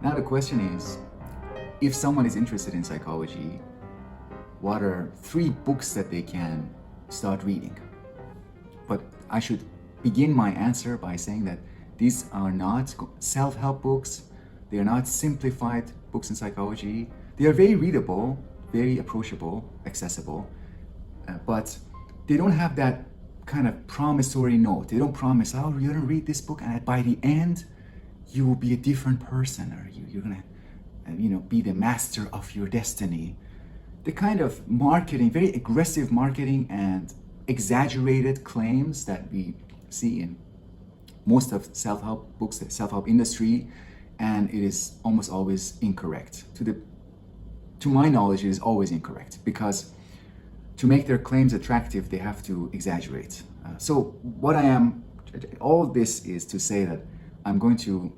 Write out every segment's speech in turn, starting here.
Now the question is, if someone is interested in psychology, what are 3 books that they can start reading? But I should begin my answer by saying that these are not self-help books. They are not simplified books in psychology. They are very readable, very approachable, accessible, but they don't have that kind of promissory note. They don't promise, oh, you're gonna read this book and by the end, you will be a different person, or you're gonna be the master of your destiny. The kind of marketing, very aggressive marketing and exaggerated claims that we see in most of self-help books, the self-help industry, and it is almost always incorrect. To my knowledge, it is always incorrect, because to make their claims attractive, they have to exaggerate. So all this is to say that I'm going to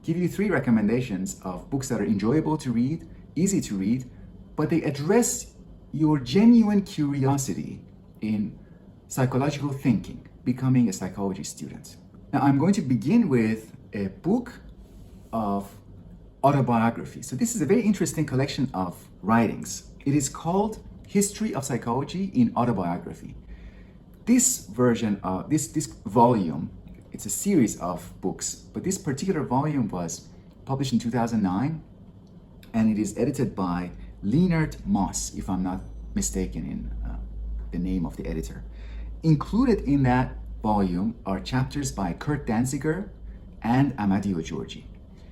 give you 3 recommendations of books that are enjoyable to read, easy to read, but they address your genuine curiosity in psychological thinking, becoming a psychology student. Now, I'm going to begin with a book of autobiography. So this is a very interesting collection of writings. It is called History of Psychology in Autobiography. This version of this volume, it's a series of books, but this particular volume was published in 2009, and it is edited by Leonard Moss, if I'm not mistaken in the name of the editor. Included in that volume are chapters by Kurt Danziger and Amadio Giorgi.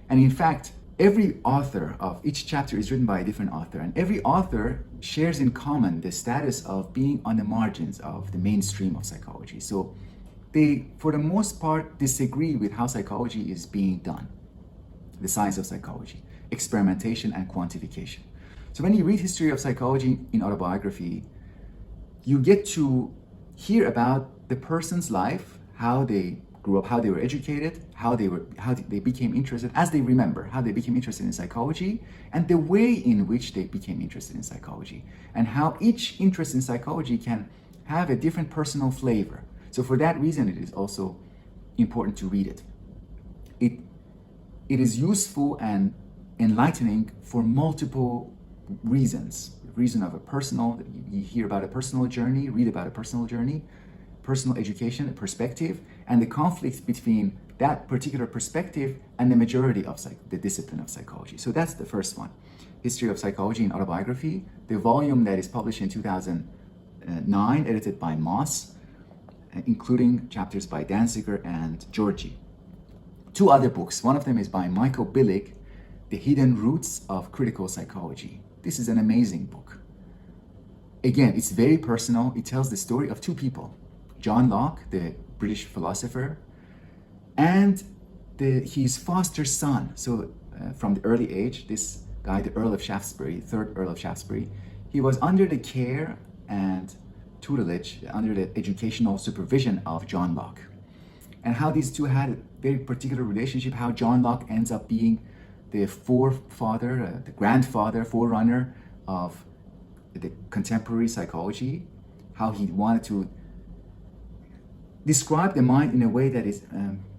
And in fact, every author of each chapter is written by a different author, and every author shares in common the status of being on the margins of the mainstream of psychology. So they, for the most part, disagree with how psychology is being done, the science of psychology, experimentation and quantification. So when you read History of Psychology in Autobiography, you get to hear about the person's life, how they grew up, how they were educated, how they became interested, as they remember, how they became interested in psychology, and the way in which they became interested in psychology, and how each interest in psychology can have a different personal flavor. So for that reason, it is also important to read it. It is useful and enlightening for multiple reasons. Reason of a personal, you hear about a personal journey, read about a personal journey, personal education, a perspective, and the conflict between that particular perspective and the majority of the discipline of psychology. So that's the first one, History of Psychology in Autobiography, the volume that is published in 2009, edited by Moss, including chapters by Danziger and Giorgi. 2 other books, one of them is by Michael Billig, The Hidden Roots of Critical Psychology. This is an amazing book. Again, it's very personal. It tells the story of 2 people, John Locke, the British philosopher, and his foster son. So from the early age, this guy, the Earl of Shaftesbury, 3rd Earl of Shaftesbury, he was under the care and tutelage, under the educational supervision of John Locke. And how these 2 had a very particular relationship, how John Locke ends up being the forefather, the grandfather, forerunner of the contemporary psychology, how he wanted to describe the mind in a way that is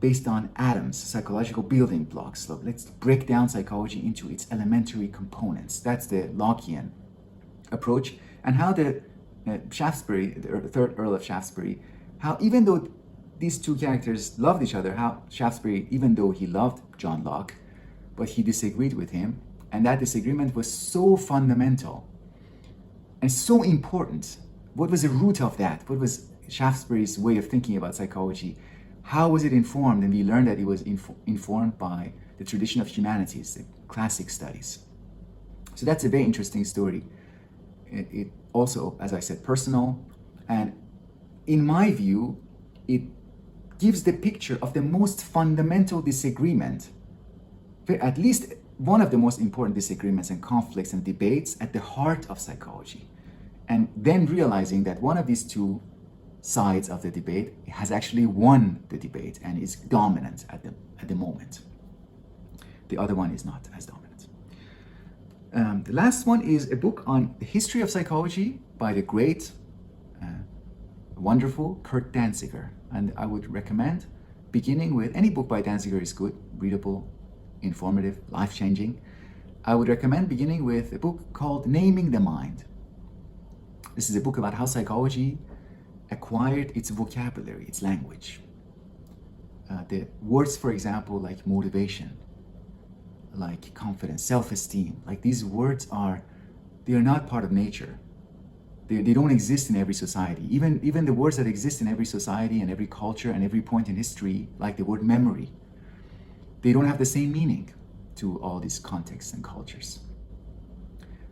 based on atoms, psychological building blocks. So let's break down psychology into its elementary components. That's the Lockean approach. And how the Shaftesbury, the 3rd Earl of Shaftesbury, how even though these 2 characters loved each other, how Shaftesbury, even though he loved John Locke, but he disagreed with him, and that disagreement was so fundamental and so important. What was the root of that? What was Shaftesbury's way of thinking about psychology? How was it informed? And we learned that it was informed by the tradition of humanities, the classic studies. So that's a very interesting story. It also, as I said, personal, and in my view, it gives the picture of the most fundamental disagreement, at least one of the most important disagreements and conflicts and debates at the heart of psychology. And then realizing that one of these 2 sides of the debate has actually won the debate and is dominant at the moment. The other one is not as dominant. The last one is a book on the history of psychology by the great, wonderful Kurt Danziger. And I would recommend beginning with any book by Danziger is good, readable, informative, life-changing, I would recommend beginning with a book called Naming the Mind. This is a book about how psychology acquired its vocabulary, its language. The words, for example, like motivation, like confidence, self-esteem, like these words they are not part of nature. They don't exist in every society. Even the words that exist in every society and every culture and every point in history, like the word memory, they don't have the same meaning to all these contexts and cultures.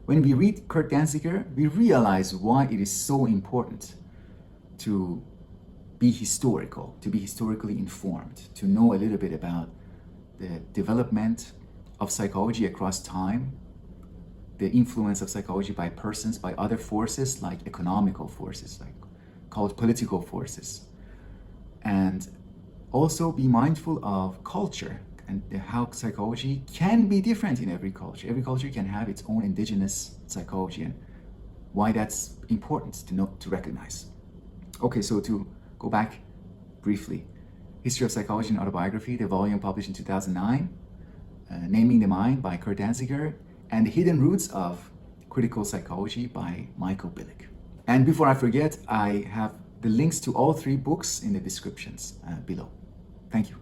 When we read Kurt Danziger, we realize why it is so important to be historical, to be historically informed, to know a little bit about the development of psychology across time, the influence of psychology by persons, by other forces like economical forces, like called political forces, and also be mindful of culture and how psychology can be different in every culture. Every culture can have its own indigenous psychology, and why that's important to know, to recognize. Okay, so to go back briefly, History of Psychology and Autobiography, the volume published in 2009, Naming the Mind by Kurt Danziger, and The Hidden Roots of Critical Psychology by Michael Billig. And before I forget, I have the links to all three books in the descriptions below. Thank you.